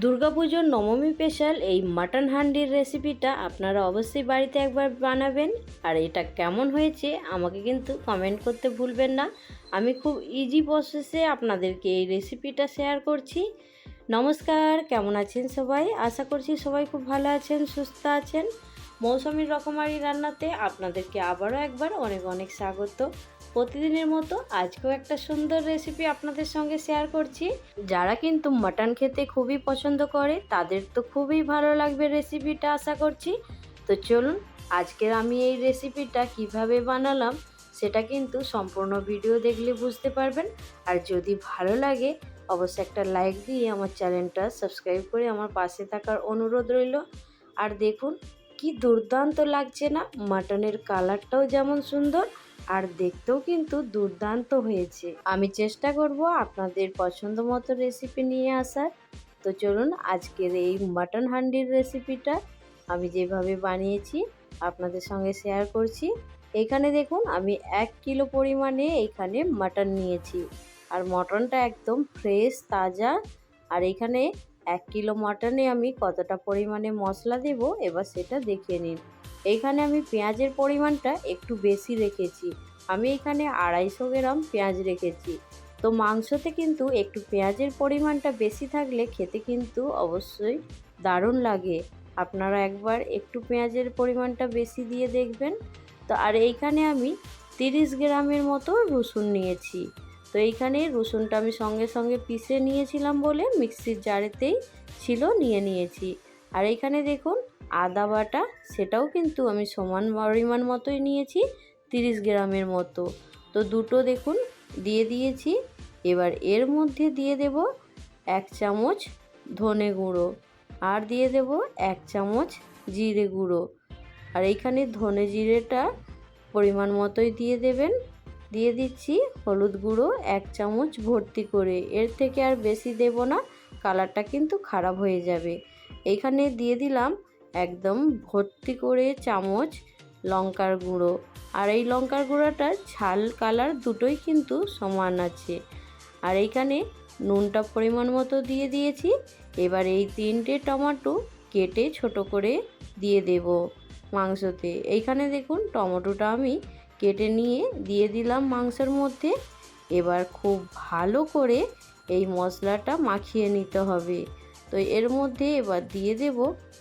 দুর্গাপুজোর নবমী স্পেশাল এই মাটন হান্ডির রেসিপিটা আপনারা অবশ্যই বাড়িতে একবার বানাবেন। আর এটা কেমন হয়েছে আমাকে কিন্তু কমেন্ট করতে ভুলবেন না। আমি খুব ইজি প্রসেসে আপনাদেরকে এই রেসিপিটা শেয়ার করছি। নমস্কার, কেমন আছেন সবাই? আশা করছি সবাই খুব ভালো আছেন, সুস্থ আছেন। মৌসুমীর রকমারি রান্নাতে আপনাদেরকে আবারও একবার অনেক অনেক স্বাগত। প্রতিদিনের মতো আজকেও একটা সুন্দর রেসিপি আপনাদের সঙ্গে শেয়ার করছি। যারা কিন্তু মাটন খেতে খুবই পছন্দ করে তাদের তো খুবই ভালো লাগবে রেসিপিটা, আশা করছি। তো চলুন, আজকের আমি এই রেসিপিটা কিভাবে বানালাম সেটা কিন্তু সম্পূর্ণ ভিডিও দেখলে বুঝতে পারবেন। আর যদি ভালো লাগে অবশ্যই একটা লাইক দিয়ে আমার চ্যানেলটা সাবস্ক্রাইব করে আমার পাশে থাকার অনুরোধ রইল। আর দেখুন কি দুর্দান্ত লাগছে না, মাটনের কালারটাও যেমন সুন্দর আর দেখতেও কিন্তু দুর্দান্ত হয়েছে। আমি চেষ্টা করব আপনাদের পছন্দ মতো রেসিপি নিয়ে আসার। তো চলুন, আজকের এই মাটন হান্ডির রেসিপিটা আমি যেভাবে বানিয়েছি আপনাদের সঙ্গে শেয়ার করছি। এখানে দেখুন আমি 1 কিলো পরিমাণে এখানে মাটন নিয়েছি। আর মটনটা একদম ফ্রেশ তাজা। আর এখানে 1 কিলো মাটনে আমি কতটা পরিমাণে মশলা দেব এবার সেটা দেখে নিন। এইখানে আমি পেঁয়াজের পরিমাণটা একটু বেশি রেখেছি। আমি এখানে 250 গ্রাম পেঁয়াজ রেখেছি। তো মাংসতে কিন্তু একটু পেঁয়াজের পরিমাণটা বেশি থাকলে খেতে কিন্তু অবশ্যই দারুণ লাগে। আপনারা একবার একটু পেঁয়াজের পরিমাণটা বেশি দিয়ে দেখবেন। তো আর এইখানে আমি 30 গ্রামের মতো রসুন নিয়েছি। তো এইখানে রসুনটা আমি সঙ্গে সঙ্গে পিষে নিয়েছিলাম বলে মিক্সির জারেতেই ছিল, নিয়ে নিয়েছি। আর এইখানে দেখুন আদা বাটা, সেটাও কিন্তু আমি সমান পরিমাণ মতোই নিয়েছি, 30 গ্রামের মতো। তো দুটো দেখুন দিয়ে দিয়েছি। এবার এর মধ্যে দিয়ে দেব 1 চামচ ধনে গুঁড়ো, আর দিয়ে দেব 1 চামচ জিরে গুঁড়ো। আর এইখানে ধনে জিরেটা পরিমাণ মতোই দিয়ে দেবেন। দিয়ে দিচ্ছি হলুদ গুঁড়ো 1 চামচ ভর্তি করে, এর থেকে আর বেশি দেব না, কালারটা কিন্তু খারাপ হয়ে যাবে। এইখানে দিয়ে দিলাম একদম ভর্তি করে চামচ লঙ্কার গুঁড়ো। আর এই লঙ্কার গুঁড়োটার ঝাল কালার দুটোই কিন্তু সমান আছে। আর এইখানে নুনটা পরিমাণ মতো দিয়ে দিয়েছি। এবার এই 3টে টমেটো কেটে ছোট করে দিয়ে দেব মাংসতে। এইখানে দেখুন টমেটোটা আমি কেটে নিয়ে দিয়ে দিলাম মাংসের মধ্যে। এবার খুব ভালো করে এই মশলাটা মাখিয়ে নিতে হবে। তো এর মধ্যে এবার দিয়ে দেব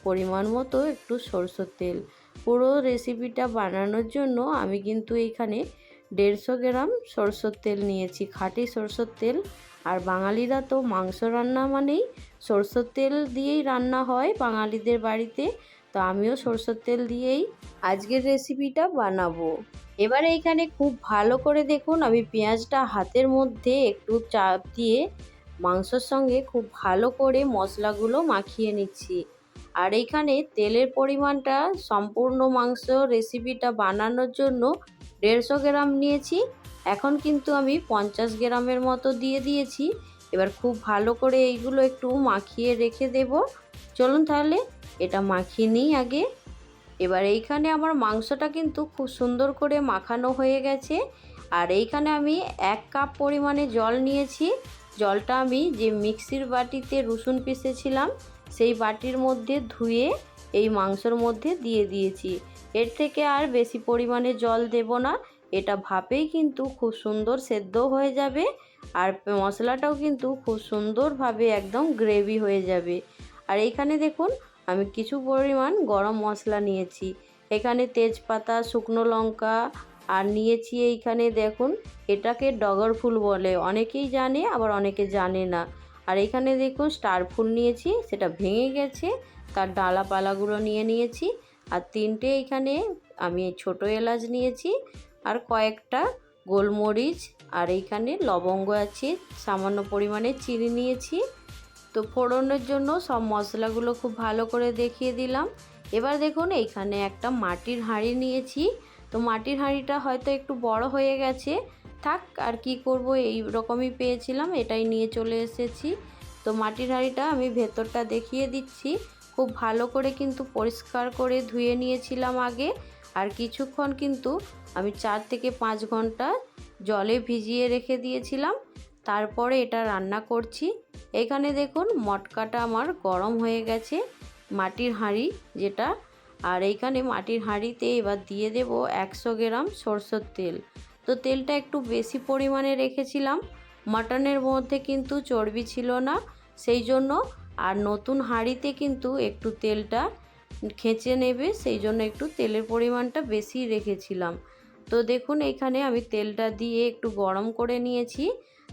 পরিমাণ মতো একটু সরষের তেল। পুরো রেসিপিটা বানানোর জন্য আমি কিন্তু এখানে 150 গ্রাম সরষের তেল নিয়েছি, খাঁটি সরষের তেল। আর বাঙালিরা তো মাংস রান্না মানেই সরষের তেল দিয়েই রান্না হয় বাঙালিদের বাড়িতে। তো আমিও সরষের তেল দিয়েই আজকের রেসিপিটা বানাবো। এবারে এইখানে খুব ভালো করে দেখুন আমি পেঁয়াজটা হাতের মধ্যে একটু চাপ দিয়ে মাংসর সঙ্গে খুব ভালো করে মশলাগুলো মাখিয়ে নিচ্ছি। আর এইখানে তেলের পরিমাণটা সম্পূর্ণ মাংস রেসিপিটা বানানোর জন্য 150 গ্রাম নিয়েছি। এখন কিন্তু আমি 50 গ্রামের মতো দিয়ে দিয়েছি। এবার খুব ভালো করে এইগুলো একটু মাখিয়ে রেখে দেব। চলুন তাহলে এটা মাখিয়ে নিই আগে। এবার এইখানে আমার মাংসটা কিন্তু খুব সুন্দর করে মাখানো হয়ে গেছে। আর এইখানে আমি 1 কাপ পরিমাণে জল নিয়েছি। জলটা আমি যে মিক্সির বাটিতে রসুন পিষেছিলাম সেই বাটির মধ্যে ধুয়ে এই মাংসর মধ্যে দিয়ে দিয়েছি। এর থেকে আর বেশি পরিমাণে জল দেব না, এটা ভাপেই কিন্তু খুব সুন্দর সেদ্ধ হয়ে যাবে। আর মশলাটাও কিন্তু খুব সুন্দরভাবে একদম গ্রেভি হয়ে যাবে। আর এইখানে দেখুন আমি কিছু পরিমাণ গরম মশলা নিয়েছি। এখানে তেজপাতা, শুকনো লঙ্কা আর নিয়েছি এইখানে দেখুন এটাকে ডগর ফুল বলে, অনেকেই জানে আবার অনেকে জানে না। আর এখানে দেখুন স্টার ফুল নিয়েছি, সেটা ভেঙে গেছে, তার ডালাপালাগুলো নিয়ে নিয়েছি। আর 3টে এখানে আমি ছোট এলাচ নিয়েছি, আর কয়েকটা গোলমরিচ, আর এইখানে লবঙ্গ আছে, সামান্য পরিমাণে চিনি নিয়েছি। তো ফোড়নের জন্য সব মশলাগুলো খুব ভালো করে দেখিয়ে দিলাম। এবার দেখুন এইখানে একটা মাটির হাঁড়ি নিয়েছি। তো মাটির হাঁড়িটা হয়তো একটু বড় হয়ে গেছে, থাক আর কি করব, এই রকমই পেয়েছিলাম এটাই নিয়ে চলে এসেছি। তো মাটির হাঁড়িটা আমি ভেতরটা দেখিয়ে দিচ্ছি। খুব ভালো করে কিন্তু পরিষ্কার করে ধুয়ে নিয়েছিলাম আগে। আর কিছুক্ষণ কিন্তু আমি 4 থেকে 5 ঘন্টা জলে ভিজিয়ে রেখে দিয়েছিলাম। তারপরে এটা রান্না করছি। এখানে দেখুন মটকাটা আমার গরম হয়ে গেছে, মাটির হাঁড়ি যেটা। আর এইখানে মাটির হাঁড়িতে এবার দিয়ে দেব 100 গ্রাম সরষের তেল। তো তেলটা একটু বেশি পরিমাণে রেখেছিলাম, মাটনের মধ্যে কিন্তু চর্বি ছিল না সেই জন্য। আর নতুন হাঁড়িতে কিন্তু একটু তেলটা খেঁচে নেবে, সেই জন্য একটু তেলের পরিমাণটা বেশি রেখেছিলাম। তো দেখুন এখানে আমি তেলটা দিয়ে একটু গরম করে নিয়েছি।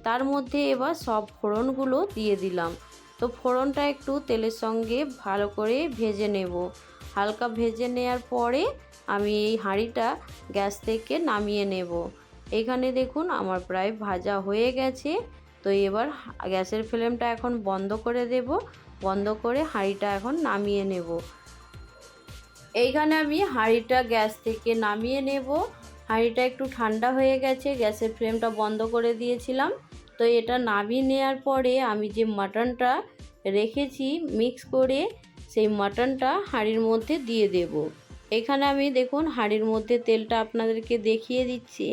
তার মধ্যে এবার সব ফোড়নগুলো দিয়ে দিলাম। তো ফোড়নটা একটু তেলের সঙ্গে ভালো করে ভেজে নেব। হালকা ভেজে নেওয়ার পরে আমি এই হাঁড়িটা গ্যাস থেকে নামিয়ে নেব। এখানে দেখুন আমার প্রায় ভাজা হয়ে গেছে। তো এবার গ্যাসের ফ্লেমটা এখন বন্ধ করে দেব। বন্ধ করে হাঁড়িটা এখন নামিয়ে নেব। এইখানে আমি হাঁড়িটা গ্যাস থেকে নামিয়ে নেব। হাঁড়িটা একটু ঠান্ডা হয়ে গেছে, গ্যাসের ফ্লেমটা বন্ধ করে দিয়েছিলাম। তো এটা নামিয়ে নেওয়ার পরে আমি যে মাটনটা রেখেছি মিক্স করে, সেই মাটনটা হাঁড়ির মধ্যে দিয়ে দেব। এখানে আমি দেখুন হাঁড়ির মধ্যে তেলটা আপনাদেরকে দেখিয়ে দিচ্ছি।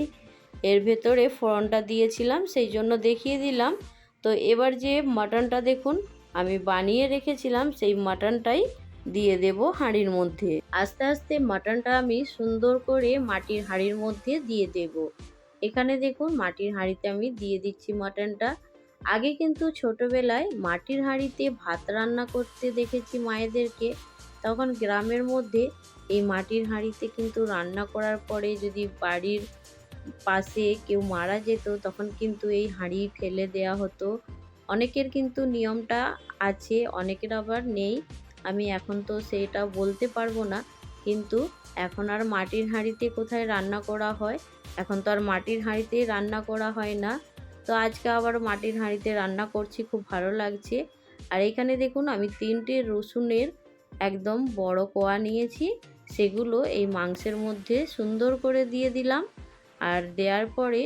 এর ভেতরে ফোড়নটা দিয়েছিলাম সেই জন্য দেখিয়ে দিলাম। তো এবার যে মাটনটা দেখুন আমি বানিয়ে রেখেছিলাম, সেই মাটনটাই দিয়ে দেব হাঁড়ির মধ্যে। আস্তে আস্তে মাটনটা আমি সুন্দর করে মাটির হাঁড়ির মধ্যে দিয়ে দেব। এখানে দেখুন মাটির হাঁড়িতে আমি দিয়ে দিচ্ছি মাটনটা। আগে কিন্তু ছোটোবেলায় মাটির হাঁড়িতে ভাত রান্না করতে দেখেছি মায়েদেরকে। তখন গ্রামের মধ্যে এই মাটির হাঁড়িতে কিন্তু রান্না করার পরে যদি বাড়ির পাশে কেউ মারা যেত তখন কিন্তু এই হাঁড়ি ফেলে দেওয়া হতো। অনেকের কিন্তু নিয়মটা আছে, অনেকের আবার নেই। আমি এখন তো সেটা বলতে পারবো না, কিন্তু এখন আর মাটির হাঁড়িতে কোথায় রান্না করা হয়, এখন তো আর মাটির হাঁড়িতে রান্না করা হয় না। তো আজকে আবার মাটির হাঁড়িতে রান্না করছি, খুব ভালো লাগছে। আর এখানে দেখুন আমি 3টে রসুনের একদম বড় কোয়া নিয়েছি, সেগুলো এই মাংসের মধ্যে সুন্দর করে দিয়ে দিলাম। আর দেওয়ার পরে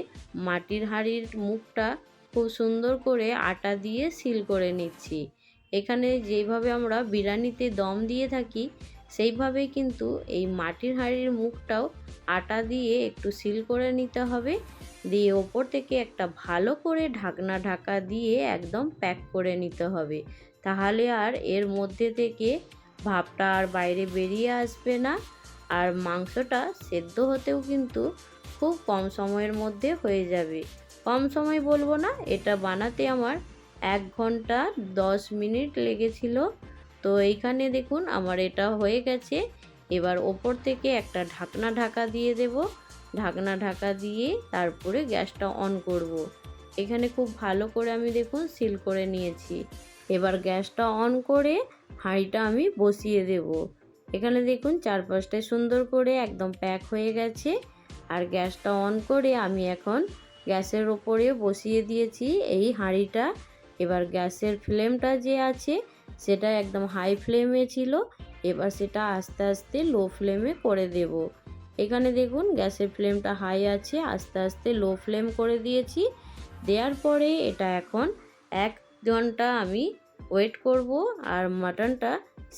মাটির হাঁড়ির মুখটা খুব সুন্দর করে আটা দিয়ে সিল করে নিচ্ছি। এখানে যেভাবে আমরা বিরিয়ানিতে দম দিয়ে থাকি সেইভাবেই কিন্তু এই মাটির হাঁড়ির মুখটাও আটা দিয়ে একটু সিল করে নিতে হবে। দিয়ে ওপর থেকে একটা ভালো করে ঢাকনা ঢাকা দিয়ে একদম প্যাক করে নিতে হবে। তাহলে আর এর মধ্যে থেকে ভাপটা আর বাইরে বেরিয়ে আসবে না। আর মাংসটা সেদ্ধ হতেও কিন্তু খুব কম সময়ের মধ্যে হয়ে যাবে। কম সময় বলবো না, এটা বানাতে আমার 1 ঘন্টা 10 মিনিট লেগেছিল। তো এইখানে দেখুন আমার এটা হয়ে গেছে। এবার ওপর থেকে একটা ঢাকনা ঢাকা দিয়ে দেব। ঢাকনা ঢাকা দিয়ে তারপরে গ্যাসটা অন করব। এখানে খুব ভালো করে আমি দেখুন সিল করে নিয়েছি। এবার গ্যাসটা অন করে হাঁড়িটা আমি বসিয়ে দেব। এখানে দেখুন চারপাশটায় সুন্দর করে একদম প্যাক হয়ে গেছে। আর গ্যাসটা অন করে আমি এখন গ্যাসের ওপরে বসিয়ে দিয়েছি এই হাঁড়িটা। এবার গ্যাসের ফ্লেমটা যে আছে সেটা একদম হাই ফ্লেমে ছিল, এবার সেটা আস্তে আস্তে লো ফ্লেমে করে দেব। এখানে দেখুন গ্যাসের ফ্লেমটা হাই আছে, আস্তে আস্তে লো ফ্লেম করে দিয়েছি। দেওয়ার পরে এটা এখন 1 ঘন্টা আমি ওয়েট করব। আর মাটনটা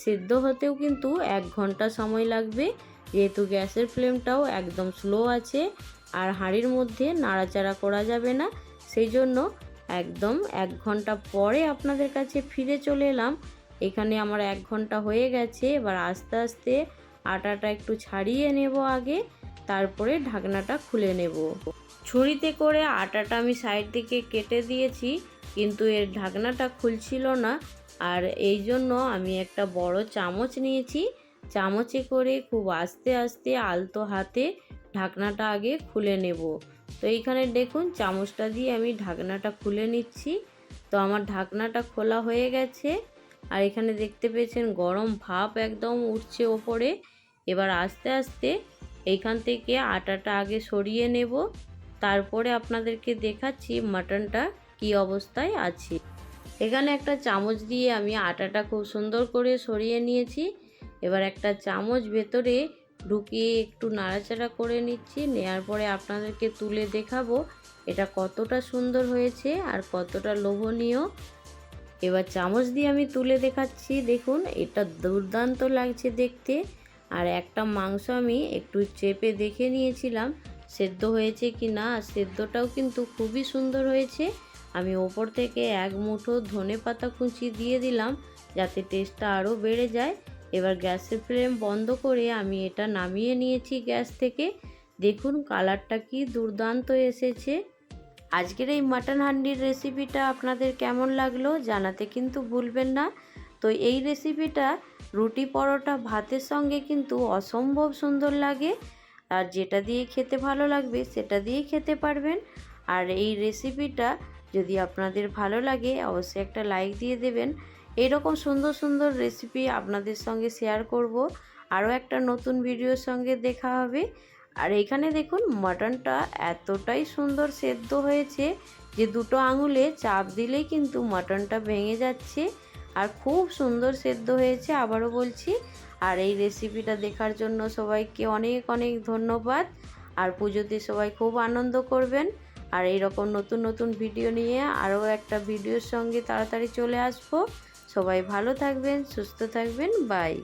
সিদ্ধ হতেও কিন্তু 1 ঘন্টা সময় লাগবে, যেহেতু গ্যাসের ফ্লেমটাও একদম স্লো আছে আর হাঁড়ির মধ্যে নাড়াচাড়া করা যাবে না। সেই জন্য একদম 1 ঘন্টা পরে আপনাদের কাছে ফিরে চলে এলাম। এখানে আমার 1 ঘন্টা হয়ে গেছে। এবার আস্তে আস্তে আটাটা একটু ছাড়িয়ে নেব আগে, তারপরে ঢাকনাটা খুলে নেব। ছুরিতে করে আটাটা আমি সাইড থেকে কেটে দিয়েছি, কিন্তু এর ঢাকনাটা খুলছিল না। আর এই জন্য আমি একটা বড় চামচ নিয়েছি, চামচে করে খুব আস্তে আস্তে আলতো হাতে ঢাকনাটা আগে খুলে নেব। তো এইখানে দেখুন চামচটা দিয়ে আমি ঢাকনাটা খুলে নিচ্ছি। তো আমার ঢাকনাটা খোলা হয়ে গেছে। আর এখানে দেখতে পেয়েছেন গরম ভাপ একদম উঠছে ওপরে। এবার আস্তে আস্তে এইখান থেকে আটাটা আগে সরিয়ে নেব, তারপরে আপনাদেরকে দেখাচ্ছি মাটনটা কি অবস্থায় আছে। এখানে একটা চামচ দিয়ে আমি আটাটা খুব সুন্দর করে সরিয়ে নিয়েছি। এবার একটা চামচ ভেতরে ঢুকিয়ে একটু নাড়াচাড়া করে নিচ্ছি। নেওয়ার পরে আপনাদেরকে তুলে দেখাবো এটা কতটা সুন্দর হয়েছে আর কতটা লোভনীয়। এবার চামচ দিয়ে আমি তুলে দেখাচ্ছি, দেখুন এটা দুর্দান্ত লাগছে দেখতে। আর একটা মাংস আমি একটু চেপে দেখে নিয়েছিলাম সেদ্ধ হয়েছে কি না, সেদ্ধটাও কিন্তু খুবই সুন্দর হয়েছে। আমি ওপর থেকে এক মুঠো ধনেপাতা কুচি দিয়ে দিলাম যাতে টেস্টটা আরও বেড়ে যায়। এবার গ্যাসের ফ্লেম বন্ধ করে আমি এটা নামিয়ে নিয়েছি গ্যাস থেকে। দেখুন কালারটা কি দুর্দান্ত এসেছে। আজকের এই মাটন হান্ডির রেসিপিটা আপনাদের কেমন লাগলো জানাতে কিন্তু ভুলবেন না। তো এই রেসিপিটা রুটি পরোটা ভাতের সঙ্গে কিন্তু অসম্ভব সুন্দর লাগে, আর যেটা দিয়ে খেতে ভালো লাগবে সেটা দিয়ে খেতে পারবেন। আর এই রেসিপিটা যদি আপনাদের ভালো লাগে অবশ্যই একটা লাইক দিয়ে দেবেন। এইরকম সুন্দর সুন্দর রেসিপি আপনাদের সঙ্গে শেয়ার করব। আরও একটা নতুন ভিডিওর সঙ্গে দেখা হবে। আর এখানে দেখুন মাটনটা এতটাই সুন্দর সেদ্ধ হয়েছে যে দুটো আঙুলে চাপ দিলেই কিন্তু মাটনটা ভেঙে যাচ্ছে, আর খুব সুন্দর সেদ্ধ হয়েছে আবারও বলছি। আর এই রেসিপিটা দেখার জন্য সবাইকে অনেক অনেক ধন্যবাদ। আর পুজোতে সবাই খুব আনন্দ করবেন। আর এইরকম নতুন নতুন ভিডিও নিয়ে আরও একটা ভিডিওর সঙ্গে তাড়াতাড়ি চলে আসবো। সবাই ভালো থাকবেন, সুস্থ থাকবেন, বাই।